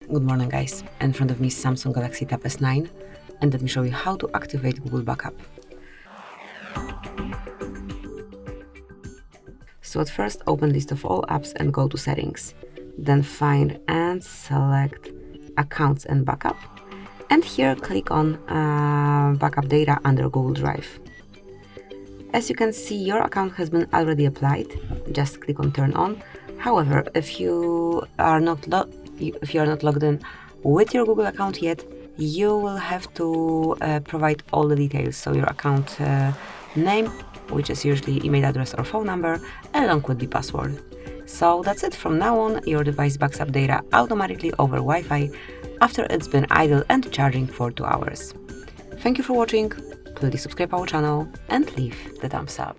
Good morning guys, in front of me is Samsung Galaxy Tab S9 and let me show you how to activate Google Backup. So at first open list of all apps and go to settings. Then find and select accounts and backup. And here click on backup data under Google Drive. As you can see, your account has been already applied. Just click on turn on. However, if you are not logged in with your Google account yet, you will have to provide all the details. So your account name, which is usually email address or phone number, along with the password. So that's it. From now on, your device backs up data automatically over Wi-Fi after it's been idle and charging for 2 hours. Thank you for watching. Please subscribe our channel and leave the thumbs up.